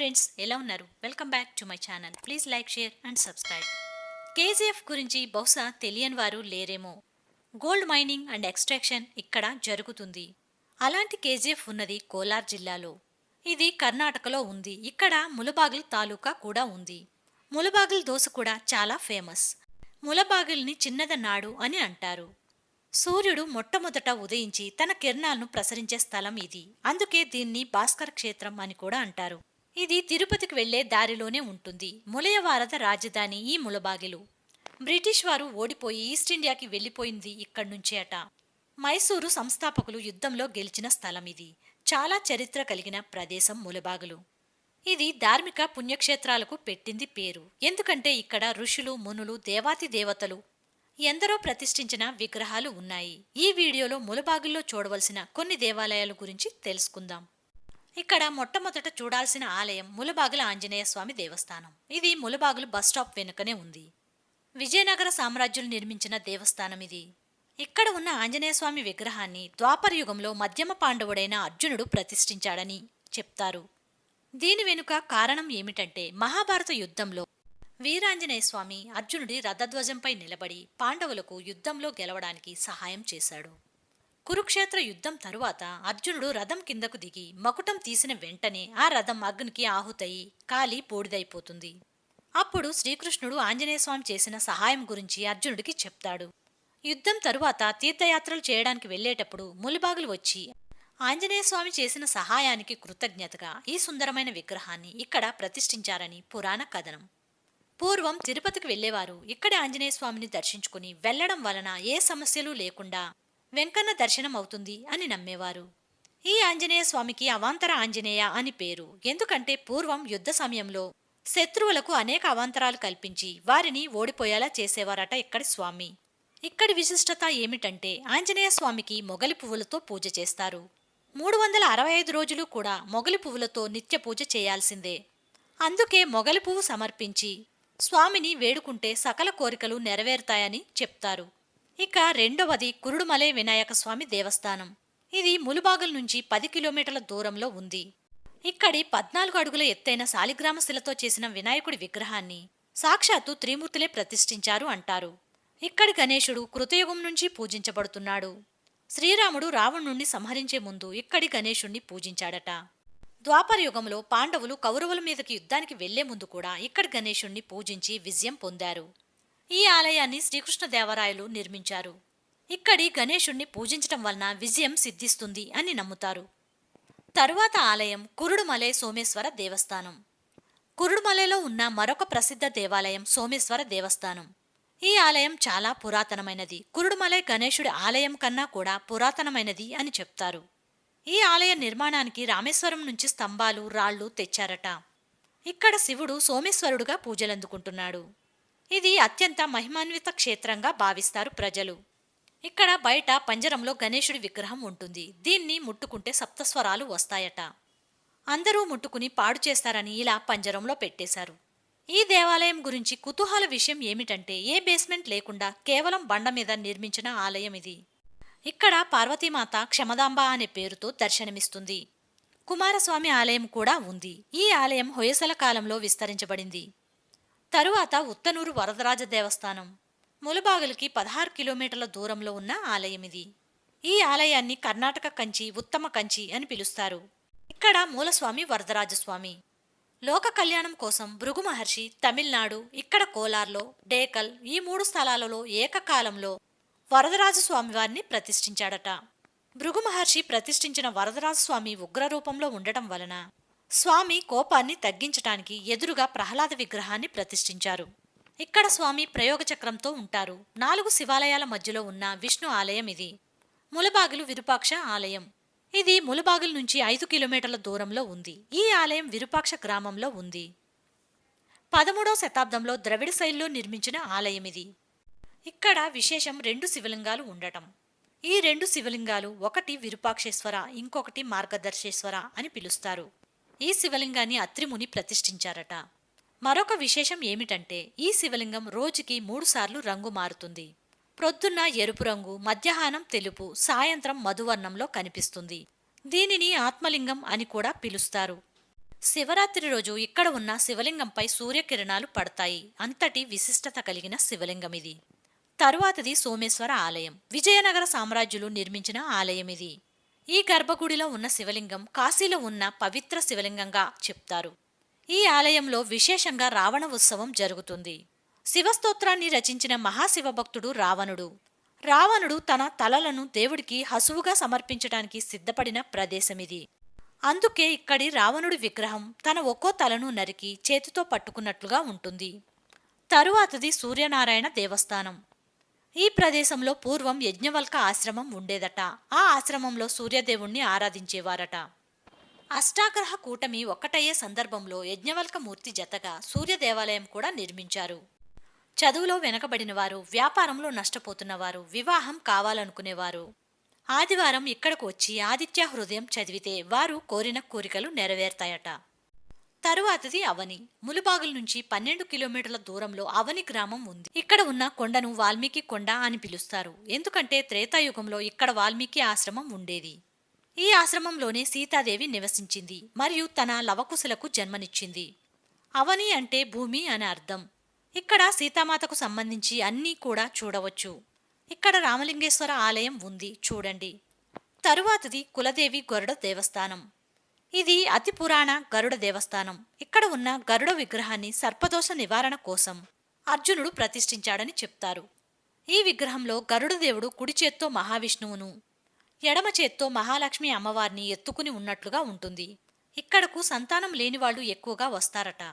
Friends, ఎలా ఉన్నారు? Welcome back to my channel. Please like, share and subscribe. KGF గురించి బహుశా తెలియని వారు లేరేమో. గోల్డ్ మైనింగ్ అండ్ ఎక్స్ట్రాక్షన్ ఇక్కడ జరుగుతుంది. అలాంటి కేజీఎఫ్ ఉన్నది కోలార్ జిల్లాలో. ఇది కర్ణాటకలో ఉంది. ఇక్కడ ములబాగిల్ తాలూకా కూడా ఉంది. ములబాగిల్ దోశ కూడా చాలా ఫేమస్. ములబాగిల్ని చిన్నదన్నాడు అని అంటారు. సూర్యుడు మొట్టమొదట ఉదయించి తన కిరణాలను ప్రసరించే స్థలం ఇది. అందుకే దీన్ని భాస్కర క్షేత్రం అని కూడా అంటారు. ఇది తిరుపతికి వెళ్లే దారిలోనే ఉంటుంది. ములయవారద రాజధాని ఈ ములబాగిలు. బ్రిటిష్ వారు ఓడిపోయి ఈస్ట్ ఇండియాకి వెళ్లిపోయింది ఇక్కడ్నుంచే అట. మైసూరు సంస్థాపకులు యుద్ధంలో గెలిచిన స్థలం ఇది. చాలా చరిత్ర కలిగిన ప్రదేశం ములబాగులు. ఇది ధార్మిక పుణ్యక్షేత్రాలకు పెట్టింది పేరు. ఎందుకంటే ఇక్కడ ఋషులు, మునులు, దేవాతి దేవతలు ఎందరో ప్రతిష్ఠించిన విగ్రహాలు ఉన్నాయి. ఈ వీడియోలో ములబాగుల్లో చూడవలసిన కొన్ని దేవాలయాల గురించి తెలుసుకుందాం. ఇక్కడ మొట్టమొదట చూడాల్సిన ఆలయం ములబాగుల ఆంజనేయ స్వామి దేవస్థానం. ఇది ములబాగులు బస్టాప్ వెనుకనే ఉంది. విజయనగర సామ్రాజ్యులు నిర్మించిన దేవస్థానం ఇది. ఇక్కడ ఉన్న ఆంజనేయ స్వామి విగ్రహాన్ని ద్వాపర యుగంలో మధ్యమ పాండవుడైన అర్జునుడు ప్రతిష్ఠించాడని చెప్తారు. దీని వెనుక కారణం ఏమిటంటే మహాభారత యుద్ధంలో వీరాంజనేయ స్వామి అర్జునుడి రథధ్వజంపై నిలబడి పాండవులకు యుద్ధంలో గెలవడానికి సహాయం చేశాడు. కురుక్షేత్ర యుద్ధం తరువాత అర్జునుడు రథం కిందకు దిగి మకుటం తీసిన వెంటనే ఆ రథం అగ్నికి ఆహుతయి కాలి బూడిదైపోతుంది. అప్పుడు శ్రీకృష్ణుడు ఆంజనేయస్వామి చేసిన సహాయం గురించి అర్జునుడికి చెప్తాడు. యుద్ధం తరువాత తీర్థయాత్రలు చేయడానికి వెళ్లేటప్పుడు ములిబాగులు వచ్చి ఆంజనేయస్వామి చేసిన సహాయానికి కృతజ్ఞతగా ఈ సుందరమైన విగ్రహాన్ని ఇక్కడ ప్రతిష్ఠించారని పురాణ కథనం. పూర్వం తిరుపతికి వెళ్లేవారు ఇక్కడి ఆంజనేయస్వామిని దర్శించుకుని వెళ్లడం వలన ఏ సమస్యలు లేకుండా వెంకన్న దర్శనం అవుతుంది అని నమ్మేవారు. ఈ ఆంజనేయ స్వామికి అవాంతర ఆంజనేయ అని పేరు. ఎందుకంటే పూర్వం యుద్ధ సమయంలో శత్రువులకు అనేక అవాంతరాలు కల్పించి వారిని ఓడిపోయేలా చేసేవారట ఇక్కడి స్వామి. ఇక్కడి విశిష్టత ఏమిటంటే ఆంజనేయ స్వామికి మొగలి పువ్వులతో పూజ చేస్తారు. 365 రోజులు కూడా మొగలి పువ్వులతో నిత్య పూజ చేయాల్సిందే. అందుకే మొగలి పువ్వు సమర్పించి స్వామిని వేడుకుంటే సకల కోరికలు నెరవేరుతాయని చెప్తారు. ఇక రెండవది కురుడుమలై వినాయక స్వామి దేవస్థానం. ఇది ములుబాగుల నుంచి 10 కిలోమీటర్ల దూరంలో ఉంది. ఇక్కడి 14 అడుగుల ఎత్తైన శాలిగ్రామ శిలతో చేసిన వినాయకుడి విగ్రహాన్ని సాక్షాత్తు త్రిమూర్తులే ప్రతిష్ఠించారు అంటారు. ఇక్కడి గణేశుడు కృతయుగం నుంచి పూజించబడుతున్నాడు. శ్రీరాముడు రావణుణ్ణి సంహరించే ముందు ఇక్కడి గణేశుణ్ణి పూజించాడట. ద్వాపర యుగంలో పాండవులు కౌరవుల మీదకి యుద్ధానికి వెళ్లే ముందు కూడా ఇక్కడి గణేశుణ్ణి పూజించి విజయం పొందారు. ఈ ఆలయాన్ని శ్రీకృష్ణదేవరాయలు నిర్మించారు. ఇక్కడి గణేశుణ్ణి పూజించటం వలన విజయం సిద్ధిస్తుంది అని నమ్ముతారు. తరువాత ఆలయం కురుడుమలై సోమేశ్వర దేవస్థానం. కురుడుమలైలో ఉన్న మరొక ప్రసిద్ధ దేవాలయం సోమేశ్వర దేవస్థానం. ఈ ఆలయం చాలా పురాతనమైనది. కురుడుమలై గణేశుడి ఆలయం కన్నా కూడా పురాతనమైనది అని చెప్తారు. ఈ ఆలయ నిర్మాణానికి రామేశ్వరం నుంచి స్తంభాలు, రాళ్లు తెచ్చారట. ఇక్కడ శివుడు సోమేశ్వరుడుగా పూజలందుకుంటున్నాడు. ఇది అత్యంత మహిమాన్విత క్షేత్రంగా భావిస్తారు ప్రజలు. ఇక్కడ బయట పంజరంలో గణేశుడి విగ్రహం ఉంటుంది. దీన్ని ముట్టుకుంటే సప్తస్వరాలు వస్తాయట. అందరూ ముట్టుకుని పాడు చేస్తారని ఇలా పంజరంలో పెట్టేశారు. ఈ దేవాలయం గురించి కుతూహల విషయం ఏమిటంటే ఏ బేస్మెంట్ లేకుండా కేవలం బండ మీద నిర్మించిన ఆలయం ఇది. ఇక్కడ పార్వతీమాత క్షమదాంబ అనే పేరుతో దర్శనమిస్తుంది. కుమారస్వామి ఆలయం కూడా ఉంది. ఈ ఆలయం హొయసల కాలంలో విస్తరించబడింది. తరువాత ఉత్తనూరు వరదరాజ దేవస్థానం. ములబాగులకి 16 కిలోమీటర్ల దూరంలో ఉన్న ఆలయం ఇది. ఈ ఆలయాన్ని కర్ణాటక కంచి, ఉత్తమ కంచి అని పిలుస్తారు. ఇక్కడ మూలస్వామి వరదరాజస్వామి. లోక కళ్యాణం కోసం భృగు మహర్షి తమిళనాడు, ఇక్కడ కోలార్లో, డేకల్ ఈ 3 స్థలాలలో ఏకకాలంలో వరదరాజస్వామి వారిని ప్రతిష్ఠించాడట. భృగు మహర్షి ప్రతిష్ఠించిన వరదరాజస్వామి ఉగ్రరూపంలో ఉండటం వలన స్వామి కోపాన్ని తగ్గించటానికి ఎదురుగా ప్రహ్లాద విగ్రహాన్ని ప్రతిష్ఠించారు. ఇక్కడ స్వామి ప్రయోగచక్రంతో ఉంటారు. 4 శివాలయాల మధ్యలో ఉన్న విష్ణు ఆలయం ఇది. ములబాగిలు విరూపాక్ష ఆలయం. ఇది ములబాగిల నుంచి 5 కిలోమీటర్ల దూరంలో ఉంది. ఈ ఆలయం విరూపాక్ష గ్రామంలో ఉంది. 13వ శతాబ్దంలో ద్రవిడ శైలిలో నిర్మించిన ఆలయం ఇది. ఇక్కడ విశేషం 2 శివలింగాలు ఉండటం. ఈ 2 శివలింగాలు ఒకటి విరూపాక్షేశ్వర, ఇంకొకటి మార్గదర్శేశ్వర అని పిలుస్తారు. ఈ శివలింగాన్ని అత్రిముని ప్రతిష్ఠించారట. మరొక విశేషం ఏమిటంటే ఈ శివలింగం రోజుకి 3 సార్లు రంగు మారుతుంది. ప్రొద్దున్న ఎరుపు రంగు, మధ్యాహ్నం తెలుపు, సాయంత్రం మధువర్ణంలో కనిపిస్తుంది. దీనిని ఆత్మలింగం అని కూడా పిలుస్తారు. శివరాత్రి రోజు ఇక్కడ ఉన్న శివలింగంపై సూర్యకిరణాలు పడతాయి. అంతటి విశిష్టత కలిగిన శివలింగం ఇది. తరువాతది సోమేశ్వర ఆలయం. విజయనగర సామ్రాజ్యులు నిర్మించిన ఆలయం ఇది. ఈ గర్భగుడిలో ఉన్న శివలింగం కాశీలో ఉన్న పవిత్ర శివలింగంగా చెప్తారు. ఈ ఆలయంలో విశేషంగా రావణ ఉత్సవం జరుగుతుంది. శివస్తోత్రాన్ని రచించిన మహాశివభక్తుడు రావణుడు. రావణుడు తన తలలను దేవుడికి హసువుగా సమర్పించడానికి సిద్ధపడిన ప్రదేశమిది. అందుకే ఇక్కడి రావణుడి విగ్రహం తన ఒక్కో తలను నరికి చేతితో పట్టుకున్నట్లుగా ఉంటుంది. తరువాతది సూర్యనారాయణ దేవస్థానం. ఈ ప్రదేశంలో పూర్వం యజ్ఞవల్క ఆశ్రమం ఉండేదట. ఆ ఆశ్రమంలో సూర్యదేవుణ్ణి ఆరాధించేవారట. అష్టాగ్రహ కూటమి ఒక్కటయ్యే సందర్భంలో యజ్ఞవల్క మూర్తి జతగా సూర్య దేవాలయం కూడా నిర్మించారు. చదువులో వెనకబడినవారు, వ్యాపారంలో నష్టపోతున్నవారు, వివాహం కావాలనుకునేవారు ఆదివారం ఇక్కడకు వచ్చి ఆదిత్య హృదయం చదివితే వారు కోరిన కోరికలు నెరవేర్తాయట. తరువాతది అవని. ములుబాగుల నుంచి 12 కిలోమీటర్ల దూరంలో అవని గ్రామం ఉంది. ఇక్కడ ఉన్న కొండను వాల్మీకి కొండ అని పిలుస్తారు. ఎందుకంటే త్రేతాయుగంలో ఇక్కడ వాల్మీకి ఆశ్రమం ఉండేది. ఈ ఆశ్రమంలోనే సీతాదేవి నివసించింది మరియు తన లవకుశలకు జన్మనిచ్చింది. అవని అంటే భూమి అని అర్థం. ఇక్కడ సీతామాతకు సంబంధించి అన్నీ కూడా చూడవచ్చు. ఇక్కడ రామలింగేశ్వర ఆలయం ఉంది, చూడండి. తరువాతది కులదేవి గరుడ దేవస్థానం. ఇది అతి పురాణ గరుడ దేవస్థానం. ఇక్కడ ఉన్న గరుడ విగ్రహాన్ని సర్పదోష నివారణ కోసం అర్జునుడు ప్రతిష్ఠించాడని చెప్తారు. ఈ విగ్రహంలో గరుడ దేవుడు కుడి చేత్తో మహావిష్ణువును, ఎడమ చేత్తో మహాలక్ష్మి అమ్మవారిని ఎత్తుకుని ఉన్నట్లుగా ఉంటుంది. ఇక్కడకు సంతానం లేనివాళ్లు ఎక్కువగా వస్తారట.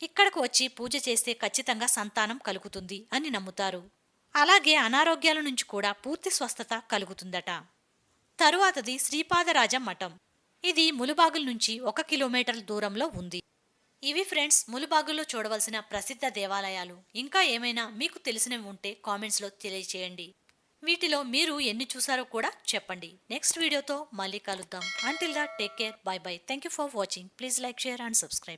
ఇక్కడకు వచ్చి పూజ చేస్తే ఖచ్చితంగా సంతానం కలుగుతుంది అని నమ్ముతారు. అలాగే అనారోగ్యాల నుంచి కూడా పూర్తి స్వస్థత కలుగుతుందట. తరువాతది శ్రీపాదరాజ మఠం. ఇది ములుబాగుల నుంచి 1 కిలోమీటర్ల దూరంలో ఉంది. ఇవి ఫ్రెండ్స్ ములుబాగుల్లో చూడవలసిన ప్రసిద్ధ దేవాలయాలు. ఇంకా ఏమైనా మీకు తెలిసినవి ఉంటే కామెంట్స్లో తెలియచేయండి. వీటిలో మీరు ఎన్ని చూసారో కూడా చెప్పండి. నెక్స్ట్ వీడియోతో మళ్ళీ కలుద్దాం. Until the take care, bye bye. Thank you for watching. Please like, share and subscribe.